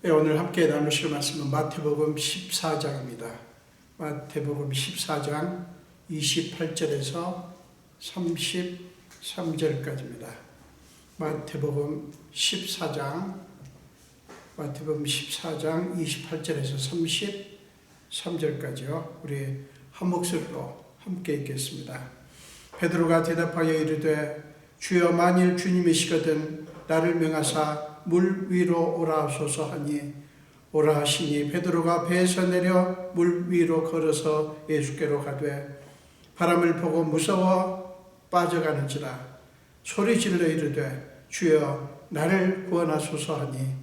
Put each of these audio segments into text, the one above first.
오늘 함께 나누실 말씀은 마태복음 14장입니다. 마태복음 14장 28절에서 33절까지입니다. 마태복음 14장 28절에서 33절까지요. 우리 한 목소리로 함께 읽겠습니다. 베드로가 대답하여 이르되 주여 만일 주님이시거든 나를 명하사 물 위로 오라 하소서 하니 오라 하시니 베드로가 배에서 내려 물 위로 걸어서 예수께로 가되 바람을 보고 무서워 빠져가는지라 소리 질러 이르되 주여 나를 구원하소서 하니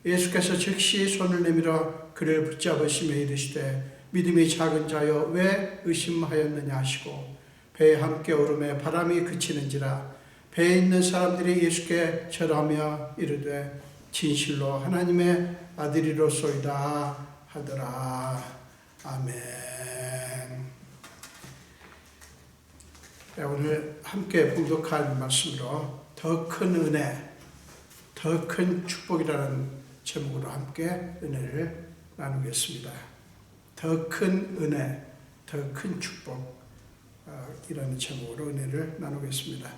예수께서 즉시 손을 내밀어 그를 붙잡으시며 이르시되 믿음이 작은 자여 왜 의심하였느냐 하시고 배에 함께 오르매 바람이 그치는지라 배에 있는 사람들이 예수께 절하며 이르되 진실로 하나님의 아들이로소이다 하더라. 아멘. 오늘 함께 봉독할 말씀으로 더 큰 은혜, 더 큰 축복이라는 제목으로 함께 은혜를 나누겠습니다. 더 큰 은혜, 더 큰 축복이라는 제목으로 은혜를 나누겠습니다.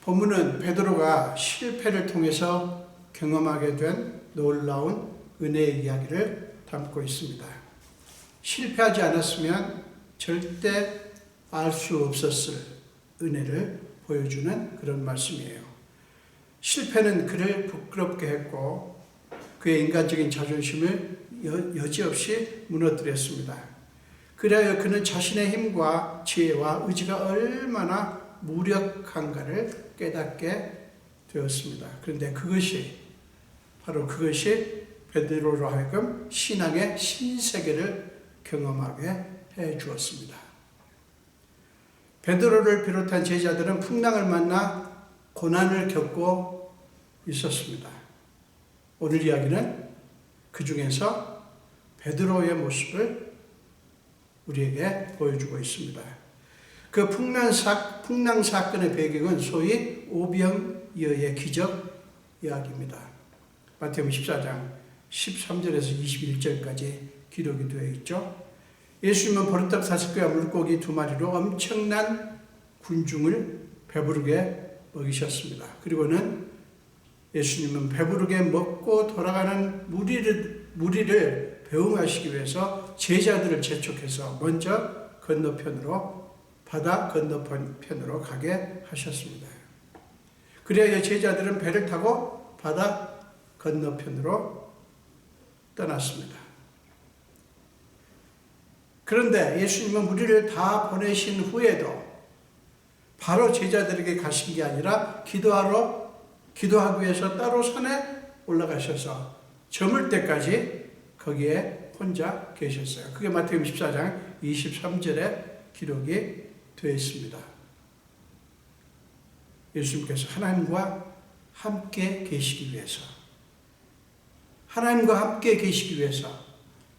본문은 베드로가 실패를 통해서 경험하게 된 놀라운 은혜의 이야기를 담고 있습니다. 실패하지 않았으면 절대 알 수 없었을 은혜를 보여주는 그런 말씀이에요. 실패는 그를 부끄럽게 했고 그의 인간적인 자존심을 여지없이 무너뜨렸습니다. 그래야 그는 자신의 힘과 지혜와 의지가 얼마나 무력한가를 깨닫게 되었습니다. 그런데 바로 그것이 베드로로 하여금 신앙의 신세계를 경험하게 해 주었습니다. 베드로를 비롯한 제자들은 풍랑을 만나 고난을 겪고 있었습니다. 오늘 이야기는 그 중에서 베드로의 모습을 우리에게 보여주고 있습니다. 그 풍랑 사건의 배경은 소위 오병이어의 기적 이야기입니다. 마태복음 14장 13절에서 21절까지 기록이 되어 있죠. 예수님은 보리떡 5개와 물고기 2마리로 엄청난 군중을 배부르게 먹이셨습니다. 그리고는 예수님은 배부르게 먹고 돌아가는 무리를 배웅하시기 위해서 제자들을 재촉해서 먼저 바다 건너편으로 가게 하셨습니다. 그래야 제자들은 배를 타고 바다 건너편으로 떠났습니다. 그런데 예수님은 무리를 다 보내신 후에도 바로 제자들에게 가신 게 아니라 기도하기 위해서 따로 산에 올라가셔서 저물 때까지 거기에 혼자 계셨어요. 그게 마태복음 14장 23절에 기록이 되어 있습니다. 예수님께서 하나님과 함께 계시기 위해서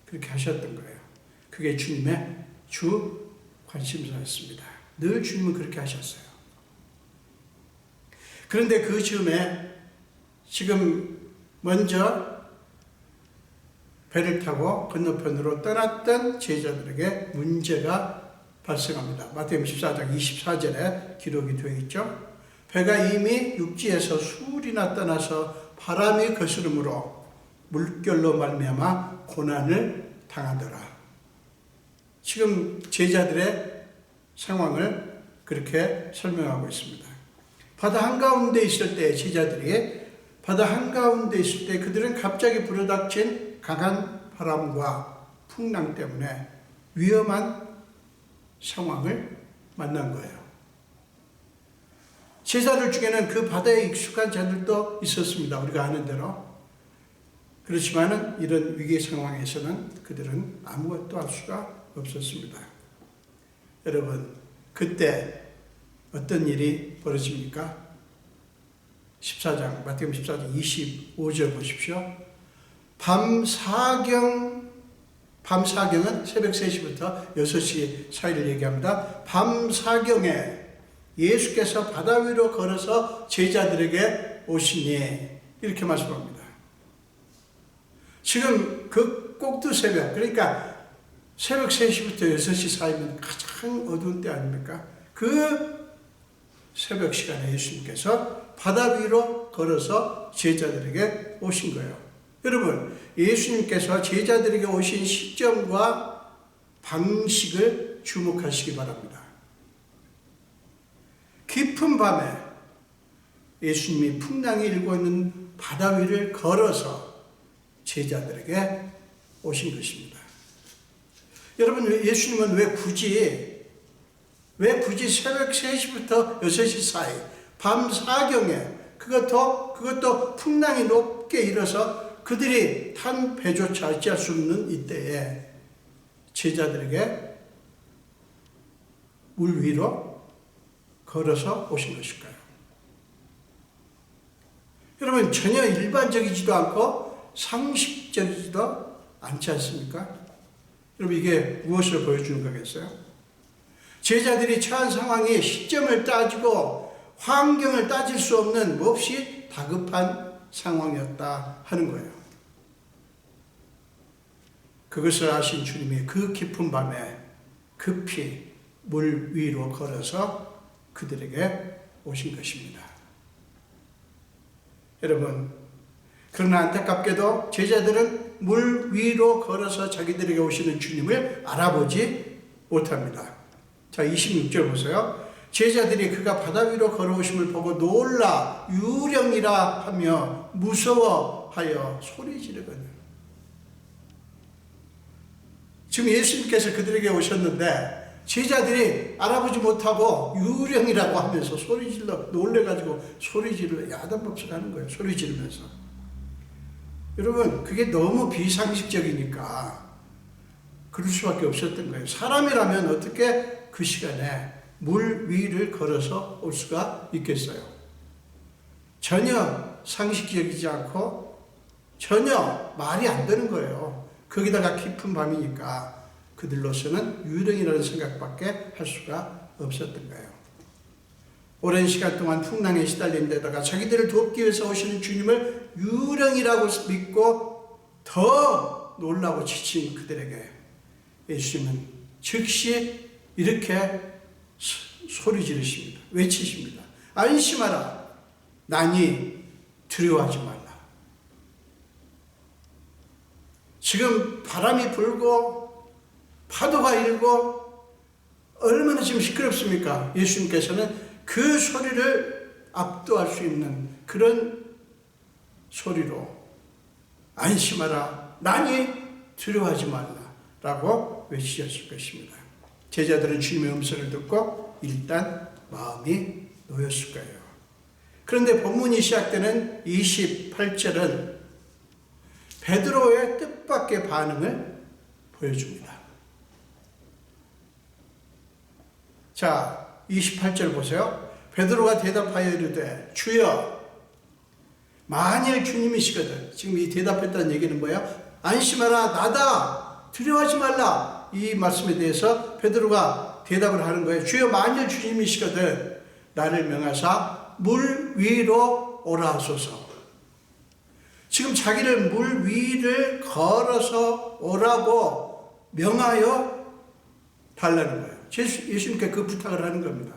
그렇게 하셨던 거예요. 그게 주님의 주 관심사였습니다. 늘 주님은 그렇게 하셨어요. 그런데 그 즈음에 지금 먼저 배를 타고 건너편으로 떠났던 제자들에게 문제가 발생합니다. 마태복음 14장 24절에 기록이 되어 있죠. 배가 이미 육지에서 수울이나 떠나서 바람이 거스름으로 물결로 말미암아 고난을 당하더라. 지금 제자들의 상황을 그렇게 설명하고 있습니다. 바다 한가운데 있을 때 그들은 갑자기 불어닥친 강한 바람과 풍랑 때문에 위험한 상황을 만난 거예요. 제자들 중에는 그 바다에 익숙한 자들도 있었습니다. 우리가 아는 대로. 그렇지만 이런 위기 상황에서는 그들은 아무것도 할 수가 없었습니다. 여러분, 그때 어떤 일이 벌어집니까? 마태복음 14장 25절 보십시오. 밤사경은 새벽 3시부터 6시 사이를 얘기합니다. 밤사경에 예수께서 바다 위로 걸어서 제자들에게 오시니 이렇게 말씀합니다. 지금 그 꼭두 새벽, 그러니까 새벽 3시부터 6시 사이면 가장 어두운 때 아닙니까? 그 새벽 시간에 예수님께서 바다 위로 걸어서 제자들에게 오신 거예요. 여러분, 예수님께서 제자들에게 오신 시점과 방식을 주목하시기 바랍니다. 깊은 밤에 예수님이 풍랑이 일고 있는 바다 위를 걸어서 제자들에게 오신 것입니다. 여러분, 예수님은 왜 굳이 새벽 3시부터 6시 사이, 밤 사경에, 그것도 풍랑이 높게 일어서 그들이 탄 배조차 어찌할 수 없는 이때에 제자들에게 물 위로 걸어서 오신 것일까요? 여러분, 전혀 일반적이지도 않고 상식적이지도 않지 않습니까? 여러분, 이게 무엇을 보여주는 거겠어요? 제자들이 처한 상황이 시점을 따지고 환경을 따질 수 없는 몹시 다급한 상황이었다 하는 거예요. 그것을 아신 주님이 그 깊은 밤에 급히 물 위로 걸어서 그들에게 오신 것입니다. 여러분, 그러나 안타깝게도 제자들은 물 위로 걸어서 자기들에게 오시는 주님을 알아보지 못합니다. 자, 26절 보세요. 제자들이 그가 바다 위로 걸어오심을 보고 놀라 유령이라 하며 무서워하여 소리 지르거든요. 지금 예수님께서 그들에게 오셨는데 제자들이 알아보지 못하고 유령이라고 하면서 소리 질러 놀래가지고 소리 질러 야단법석 하는 거예요. 소리 지르면서. 여러분, 그게 너무 비상식적이니까 그럴 수밖에 없었던 거예요. 사람이라면 어떻게 그 시간에 물 위를 걸어서 올 수가 있겠어요? 전혀 상식적이지 않고 전혀 말이 안 되는 거예요. 거기다가 깊은 밤이니까 그들로서는 유령이라는 생각밖에 할 수가 없었던 거예요. 오랜 시간 동안 풍랑에 시달린 데다가 자기들을 돕기 위해서 오시는 주님을 유령이라고 믿고 더 놀라고 지친 그들에게 예수님은 즉시 이렇게 소리 지르십니다. 외치십니다. 안심하라. 나니 두려워하지 말라. 지금 바람이 불고 파도가 일고 얼마나 지금 시끄럽습니까? 예수님께서는 그 소리를 압도할 수 있는 그런 소리로 안심하라. 나니 두려워하지 말라. 라고 외치셨을 것입니다. 제자들은 주님의 음성을 듣고 일단 마음이 놓였을 거예요. 그런데 본문이 시작되는 28절은 베드로의 뜻밖의 반응을 보여줍니다. 자, 28절 보세요. 베드로가 대답하여 이르되 주여, 만일 주님이시거든. 지금 이 대답했다는 얘기는 뭐예요? 안심하라, 나다, 두려워하지 말라. 이 말씀에 대해서 베드로가 대답을 하는 거예요. 주여, 만일 주님이시거든 나를 명하사 물 위로 오라 하소서. 지금 자기를 물 위를 걸어서 오라고 명하여 달라는 거예요. 예수님께 그 부탁을 하는 겁니다.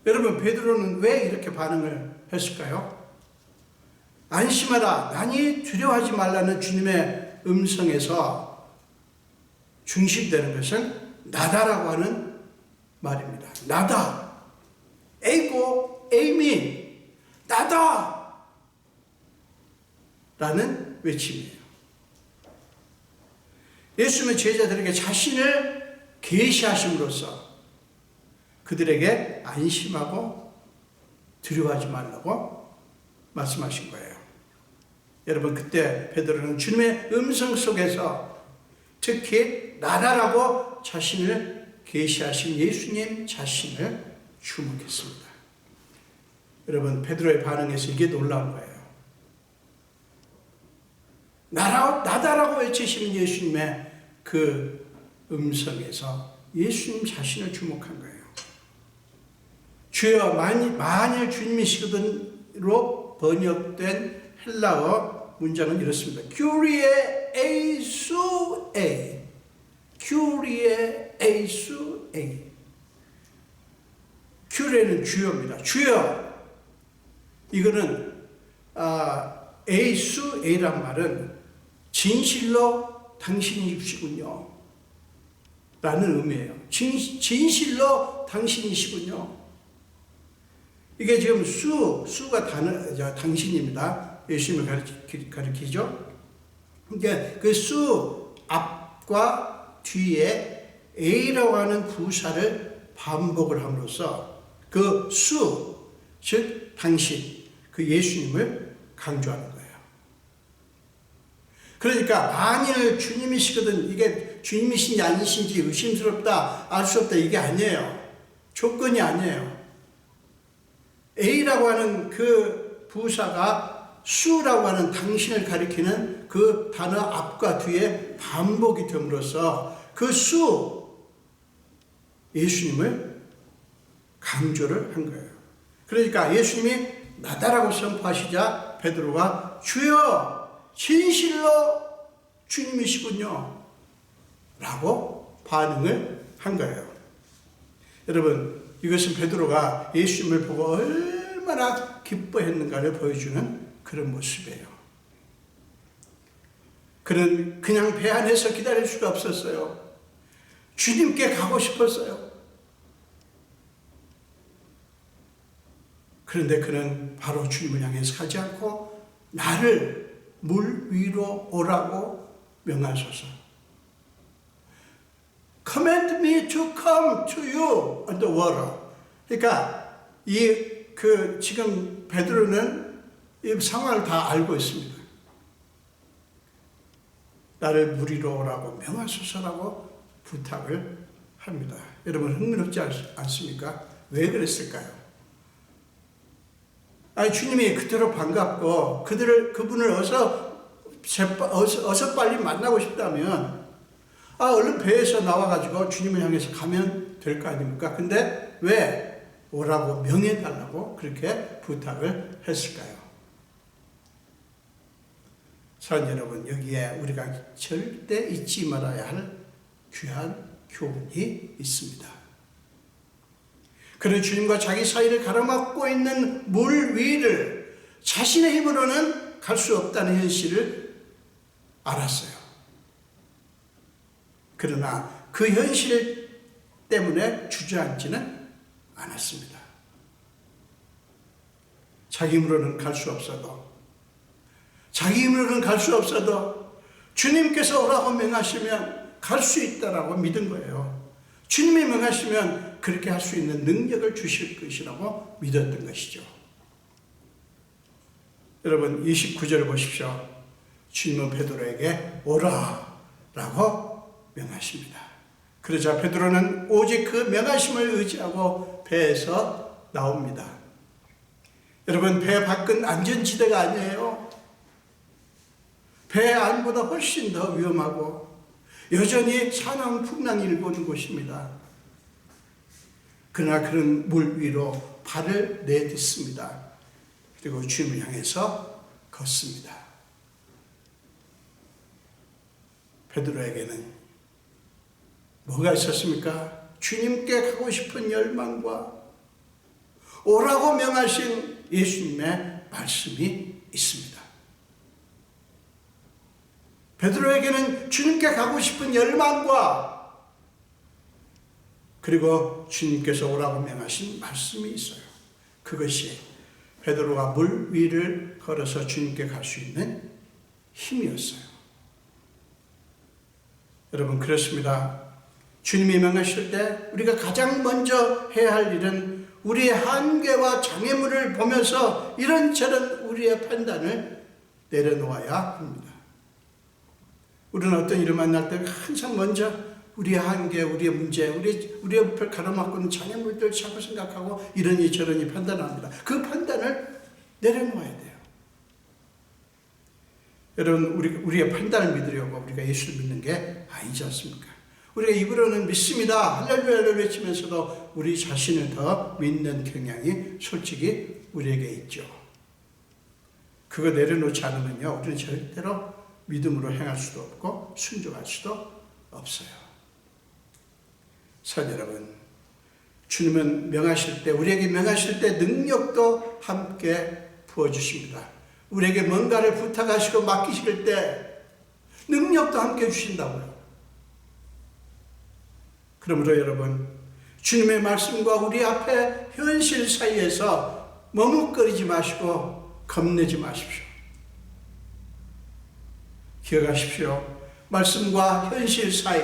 여러분, 베드로는 왜 이렇게 반응을 했을까요? 안심하라, 나니 두려워하지 말라는 주님의 음성에서 중심되는 것은 나다라고 하는 말입니다. 나다. 에이고, 에이미. 나다! 라는 외침이에요. 예수님은 제자들에게 자신을 계시하심으로써 그들에게 안심하고 두려워하지 말라고 말씀하신 거예요. 여러분, 그때 베드로는 주님의 음성 속에서 특히 나다라고 자신을 계시하신 예수님 자신을 주목했습니다. 여러분, 베드로의 반응에서 이게 놀라운 거예요. 나다라고 외치시는 예수님의 그 음성에서 예수님 자신을 주목한 거예요. 주여, 만일 주님이시거든로 번역된 헬라어 문장은 이렇습니다. Kyrie eisouei. Kyrie eisouei. 큐레는 주여입니다. 주여. 이거는 에이수에이란 말은 진실로 당신이시군요 라는 의미예요. 진실로 당신이시군요. 이게 지금 수가 당신입니다. 예수님을 가리키죠. 그러니까 그 수 앞과 뒤에 A라고 하는 부사를 반복을 함으로써 그 수, 즉 당신, 그 예수님을 강조하는 거예요. 그러니까 만일 주님이시거든, 이게 주님이신지 아니신지 의심스럽다, 알 수 없다, 이게 아니에요. 조건이 아니에요. A라고 하는 그 부사가 수라고 하는 당신을 가리키는 그 단어 앞과 뒤에 반복이 됨으로써 그 수, 예수님을 강조를 한 거예요. 그러니까 예수님이 나다라고 선포하시자 베드로가 주여 진실로 주님이시군요 라고 반응을 한 거예요. 여러분, 이것은 베드로가 예수님을 보고 얼마나 기뻐했는가를 보여주는 그런 모습이에요. 그는 그냥 배 안에서 기다릴 수가 없었어요. 주님께 가고 싶었어요. 그런데 그는 바로 주님을 향해서 가지 않고 나를 물 위로 오라고 명하소서. Command me to come to you on the water. 그러니까 지금 베드로는 이 상황을 다 알고 있습니다. 나를 물 위로 오라고 명하소서라고 부탁을 합니다. 여러분 흥미롭지 않습니까? 왜 그랬을까요? 아니, 주님이 그대로 반갑고 그분을 어서 빨리 만나고 싶다면 얼른 배에서 나와가지고 주님을 향해서 가면 될 거 아닙니까? 근데 왜 오라고 명해달라고 그렇게 부탁을 했을까요? 사랑하는 여러분, 여기에 우리가 절대 잊지 말아야 할 귀한 교훈이 있습니다. 그는 주님과 자기 사이를 가로막고 있는 물 위를 자신의 힘으로는 갈 수 없다는 현실을 알았어요. 그러나 그 현실 때문에 주저앉지는 않았습니다. 자기 힘으로는 갈 수 없어도, 주님께서 오라고 명하시면 갈 수 있다라고 믿은 거예요. 주님이 명하시면 그렇게 할 수 있는 능력을 주실 것이라고 믿었던 것이죠. 여러분 29절을 보십시오. 주님은 베드로에게 오라 라고 명하십니다. 그러자 베드로는 오직 그 명하심을 의지하고 배에서 나옵니다. 여러분, 배 밖은 안전지대가 아니에요. 배 안보다 훨씬 더 위험하고 여전히 산왕 풍랑이 일고 오는 곳입니다. 그러나 그는 물 위로 발을 내딛습니다. 그리고 주님을 향해서 걷습니다. 베드로에게는 뭐가 있었습니까? 주님께 가고 싶은 열망과 오라고 명하신 예수님의 말씀이 있습니다. 베드로에게는 주님께 가고 싶은 열망과 그리고 주님께서 오라고 명하신 말씀이 있어요. 그것이 베드로가 물 위를 걸어서 주님께 갈 수 있는 힘이었어요. 여러분, 그렇습니다. 주님이 명하실 때 우리가 가장 먼저 해야 할 일은 우리의 한계와 장애물을 보면서 이런저런 우리의 판단을 내려놓아야 합니다. 우리는 어떤 일을 만날 때 항상 먼저 우리의 한계, 우리의 문제, 우리의 옆을 가로막고 있는 장애물들 자꾸 생각하고 이러니 저러니 판단합니다. 그 판단을 내려놓아야 돼요. 여러분, 우리의 판단을 믿으려고 우리가 예수를 믿는 게 아니지 않습니까? 우리가 입으로는 믿습니다, 할렐루야를 외치면서도 우리 자신을 더 믿는 경향이 솔직히 우리에게 있죠. 그거 내려놓지 않으면요, 우리는 절대로 믿음으로 행할 수도 없고 순종할 수도 없어요. 선 여러분, 주님은 명하실 때, 우리에게 명하실 때 능력도 함께 부어주십니다. 우리에게 뭔가를 부탁하시고 맡기실 때 능력도 함께 주신다고요. 그러므로 여러분, 주님의 말씀과 우리 앞에 현실 사이에서 머뭇거리지 마시고 겁내지 마십시오. 기억하십시오. 말씀과 현실 사이,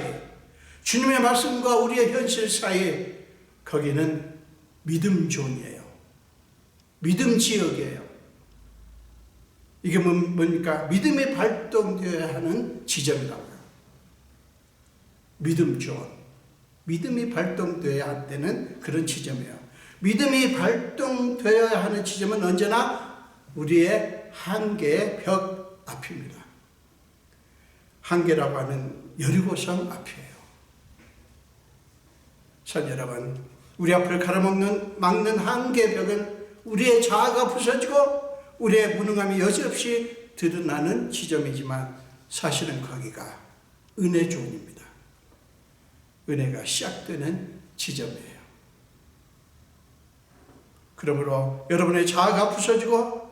주님의 말씀과 우리의 현실 사이, 거기는 믿음 존이에요. 믿음 지역이에요. 이게 뭡니까? 믿음이 발동되어야 하는 지점이라고요. 믿음 존. 믿음이 발동되어야 되는 그런 지점이에요. 믿음이 발동되어야 하는 지점은 언제나 우리의 한계의 벽 앞입니다. 한계라고 하는 여리고성 앞이에요. 자, 여러분, 우리 앞을 가로막는 한계 벽은 우리의 자아가 부서지고 우리의 무능함이 여지없이 드러나는 지점이지만 사실은 거기가 은혜 존입니다. 은혜가 시작되는 지점이에요. 그러므로 여러분의 자아가 부서지고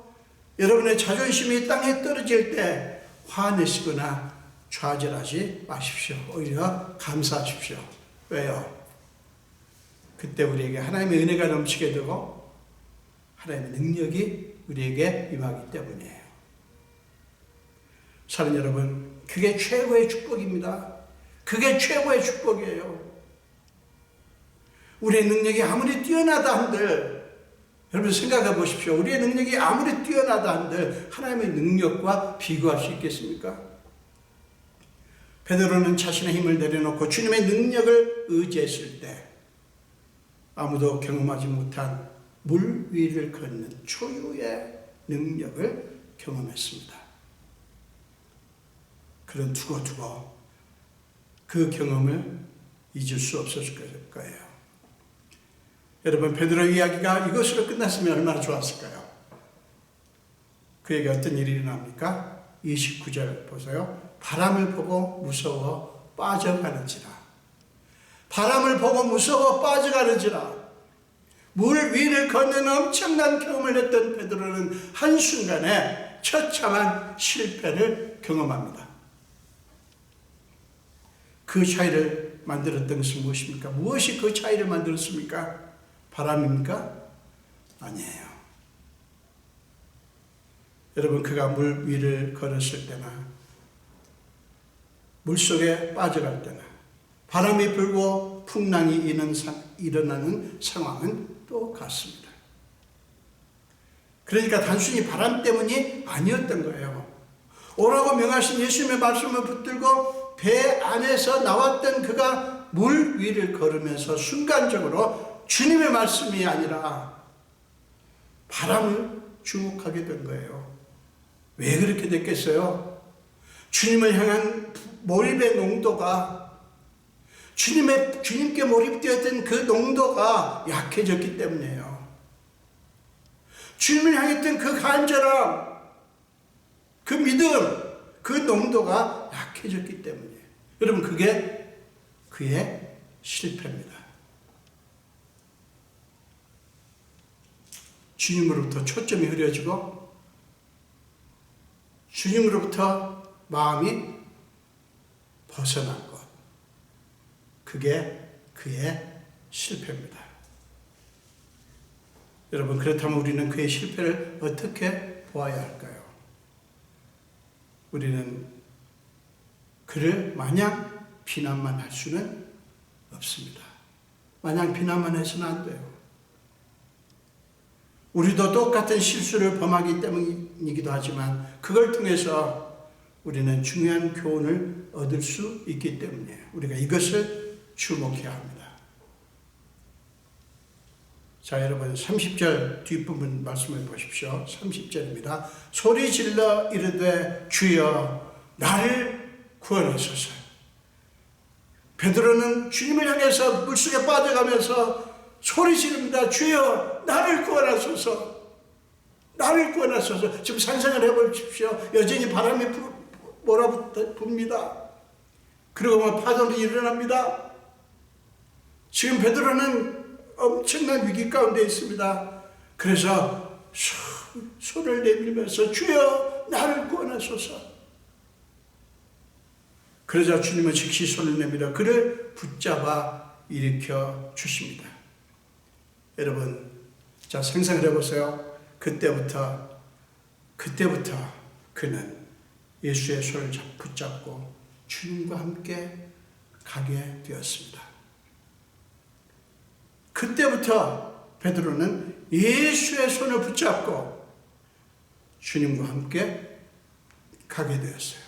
여러분의 자존심이 땅에 떨어질 때 화내시거나 좌절하지 마십시오. 오히려 감사하십시오. 왜요? 그때 우리에게 하나님의 은혜가 넘치게 되고 하나님의 능력이 우리에게 임하기 때문이에요. 사랑하는 여러분, 그게 최고의 축복입니다. 그게 최고의 축복이에요. 우리의 능력이 아무리 뛰어나다 한들, 여러분 생각해 보십시오. 우리의 능력이 아무리 뛰어나다 한들 하나님의 능력과 비교할 수 있겠습니까? 베드로는 자신의 힘을 내려놓고 주님의 능력을 의지했을 때 아무도 경험하지 못한 물 위를 걷는 초유의 능력을 경험했습니다. 그런 두고두고 그 경험을 잊을 수 없었을 거예요. 여러분, 베드로 이야기가 이것으로 끝났으면 얼마나 좋았을까요? 그에게 어떤 일이 일어납니까? 29절 보세요. 바람을 보고 무서워 빠져가는지라. 바람을 보고 무서워 빠져가는지라. 물 위를 걷는 엄청난 경험을 했던 베드로는 한순간에 처참한 실패를 경험합니다. 그 차이를 만들었던 것은 무엇입니까? 무엇이 그 차이를 만들었습니까? 바람입니까? 아니에요. 여러분, 그가 물 위를 걸었을 때나 물속에 빠져갈 때나 바람이 불고 풍랑이 일어나는 상황은 똑같습니다. 그러니까 단순히 바람 때문이 아니었던 거예요. 오라고 명하신 예수님의 말씀을 붙들고 배 안에서 나왔던 그가 물 위를 걸으면서 순간적으로 주님의 말씀이 아니라 바람을 주목하게 된 거예요. 왜 그렇게 됐겠어요? 주님을 향한 몰입의 농도가, 주님께 몰입되었던 그 농도가 약해졌기 때문이에요. 주님을 향했던 그 간절함, 그 믿음, 그 농도가 약해졌기 때문이에요. 여러분, 그게 그의 실패입니다. 주님으로부터 초점이 흐려지고 주님으로부터 마음이 벗어난 것, 그게 그의 실패입니다. 여러분, 그렇다면 우리는 그의 실패를 어떻게 보아야 할까요? 우리는 그를 마냥 비난만 할 수는 없습니다. 마냥 비난만 해서는 안 돼요. 우리도 똑같은 실수를 범하기 때문이기도 하지만 그걸 통해서 우리는 중요한 교훈을 얻을 수 있기 때문에 우리가 이것을 주목해야 합니다. 자, 여러분 30절 뒷부분 말씀을 보십시오. 30절입니다. 소리 질러 이르되 주여 나를 구원하소서. 베드로는 주님을 향해서 물속에 빠져가면서 소리 지릅니다. 주여 나를 구원하소서. 나를 구원하소서. 지금 상상을 해보십시오. 여전히 바람이 몰아붑니다. 그리고 뭐 파도는 일어납니다. 지금 베드로는 엄청난 위기 가운데 있습니다. 그래서 손을 내밀면서 주여 나를 구원하소서. 그러자 주님은 즉시 손을 내밀어 그를 붙잡아 일으켜 주십니다. 여러분, 자 상상을 해보세요. 그때부터 그는 예수의 손을 붙잡고 주님과 함께 가게 되었습니다. 그때부터 베드로는 예수의 손을 붙잡고 주님과 함께 가게 되었어요.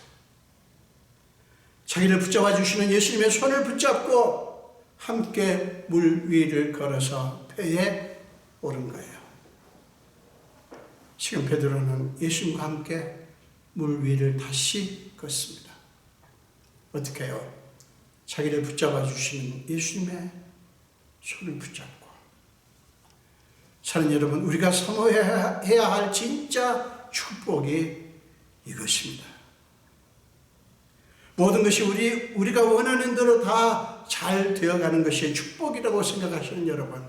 자기를 붙잡아 주시는 예수님의 손을 붙잡고 함께 물 위를 걸어서 배에 오른 거예요. 지금 베드로는 예수님과 함께 물 위를 다시 걷습니다. 어떻게 해요? 자기를 붙잡아 주시는 예수님의 손을 붙잡고. 사랑하는 여러분, 우리가 사모해야 할 진짜 축복이 이것입니다. 모든 것이 우리가 원하는 대로 다 잘 되어가는 것이 축복이라고 생각하시는 여러분,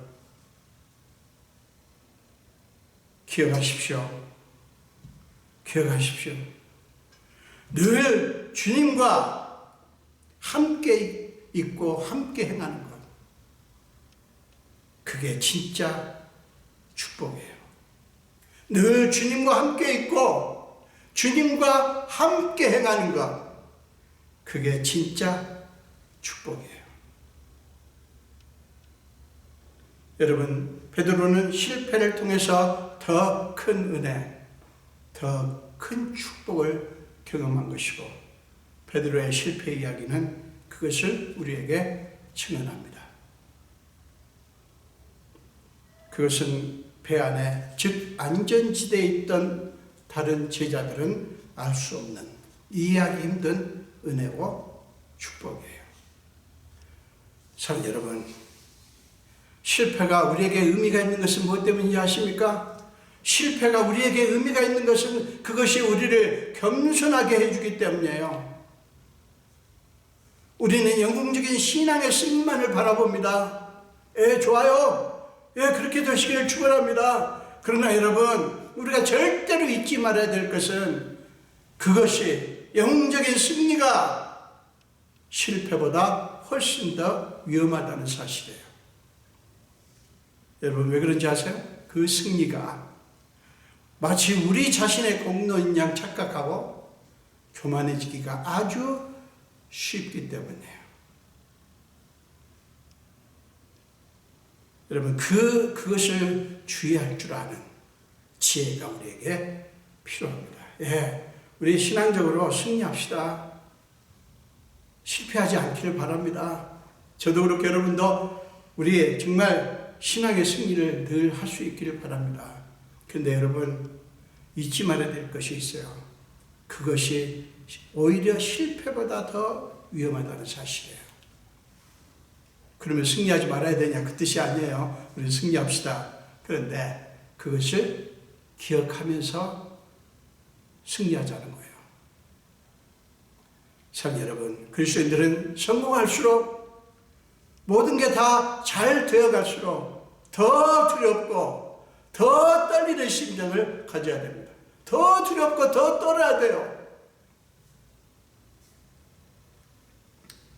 기억하십시오. 늘 주님과 함께 있고 함께 행하는 것, 그게 진짜 축복이에요. 늘 주님과 함께 있고 주님과 함께 행하는 것, 그게 진짜 축복이에요. 여러분, 베드로는 실패를 통해서 더 큰 은혜, 더 큰 축복을 경험한 것이고, 베드로의 실패 이야기는 그것을 우리에게 증언합니다. 그것은 배 안에, 즉 안전지대에 있던 다른 제자들은 알 수 없는, 이해하기 힘든 은혜와 축복이에요. 사랑하는 여러분, 실패가 우리에게 의미가 있는 것은 무엇 때문인지 아십니까? 실패가 우리에게 의미가 있는 것은 그것이 우리를 겸손하게 해주기 때문이에요. 우리는 영웅적인 신앙의 승리만을 바라봅니다. 좋아요. 그렇게 되시기를 축원합니다. 그러나 여러분, 우리가 절대로 잊지 말아야 될 것은 그것이 영웅적인 승리가 실패보다 훨씬 더 위험하다는 사실이에요. 여러분, 왜 그런지 아세요? 그 승리가 마치 우리 자신의 공로인 양 착각하고 교만해지기가 아주 쉽기 때문이에요. 여러분, 그것을 주의할 줄 아는 지혜가 우리에게 필요합니다. 우리 신앙적으로 승리합시다. 실패하지 않기를 바랍니다. 저도 그렇고 여러분도 우리 정말 신앙의 승리를 늘 할 수 있기를 바랍니다. 그런데 여러분, 잊지 말아야 될 것이 있어요. 그것이 오히려 실패보다 더 위험하다는 사실이에요. 그러면 승리하지 말아야 되냐? 그 뜻이 아니에요. 우리 승리합시다. 그런데 그것을 기억하면서 승리하자는 거예요. 사랑하는 여러분, 그리스도인들은 성공할수록 모든 게 다 잘 되어갈수록 더 두렵고 더 떨리는 심정을 가져야 됩니다. 더 두렵고 더 떨어야 돼요.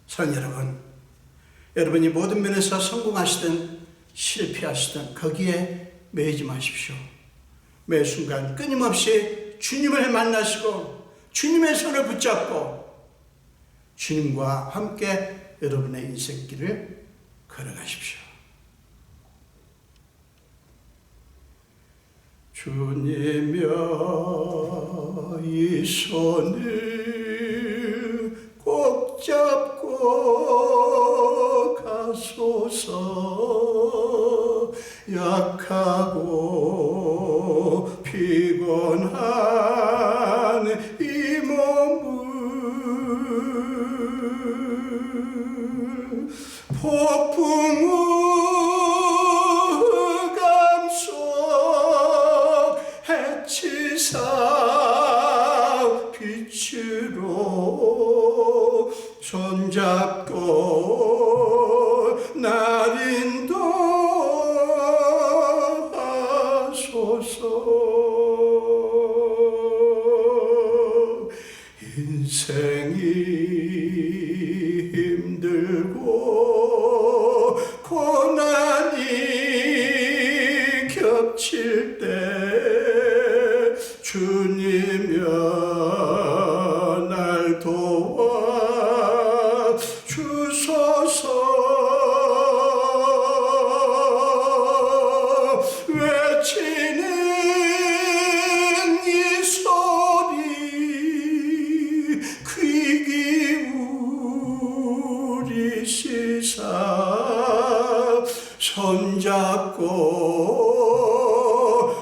사랑하는 여러분, 여러분이 모든 면에서 성공하시든 실패하시든 거기에 매이지 마십시오. 매 순간 끊임없이 주님을 만나시고 주님의 손을 붙잡고 주님과 함께 여러분의 인생길을 걸어가십시오. 주님여 이 손을 꼭 잡고 가소서. 약하고 피곤한 이 몸을 폭풍 흑암 속 해 빛으로 손잡고 날 인도하소서. 인생이 힘들고 고난이 겹칠 때 주님여 날 도와 주소서. 외치는 이 소리 귀 기울이시사 손잡고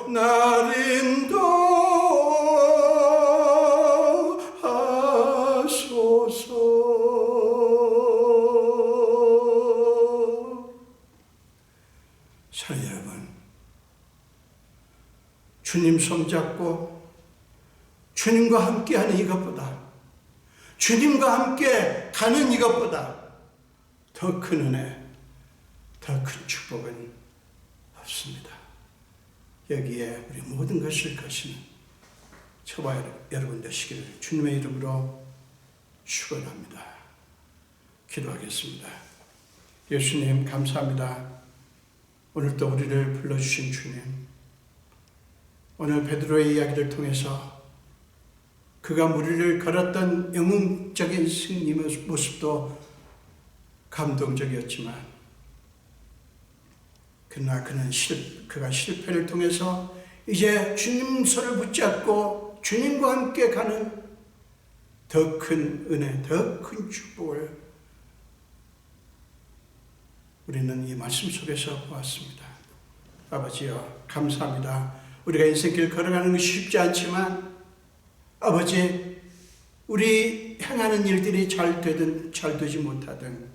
날 인도하소서. 사랑하는 여러분, 주님 손잡고 주님과 함께하는 이것보다, 주님과 함께 가는 이것보다 더 큰 은혜, 더 큰 축복은 없습니다. 여기에 우리 모든 것을 거시는 저와 여러분 되시기를 주님의 이름으로 축원합니다. 기도하겠습니다. 예수님 감사합니다. 오늘도 우리를 불러주신 주님, 오늘 베드로의 이야기를 통해서 그가 무리를 걸었던 영웅적인 승리의 모습도 감동적이었지만, 그러나 그가 실패를 통해서 이제 주님 손을 붙잡고 주님과 함께 가는 더 큰 은혜, 더 큰 축복을 우리는 이 말씀 속에서 보았습니다. 아버지여 감사합니다. 우리가 인생길 걸어가는 것이 쉽지 않지만 아버지, 우리 행하는 일들이 잘 되든 잘 되지 못하든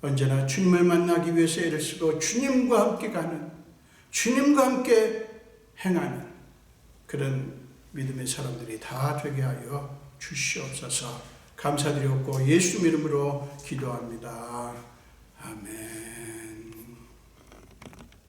언제나 주님을 만나기 위해서 애를 쓰고 주님과 함께 가는, 주님과 함께 행하는 그런 믿음의 사람들이 다 되게 하여 주시옵소서. 감사드리옵고 예수 이름으로 기도합니다. 아멘.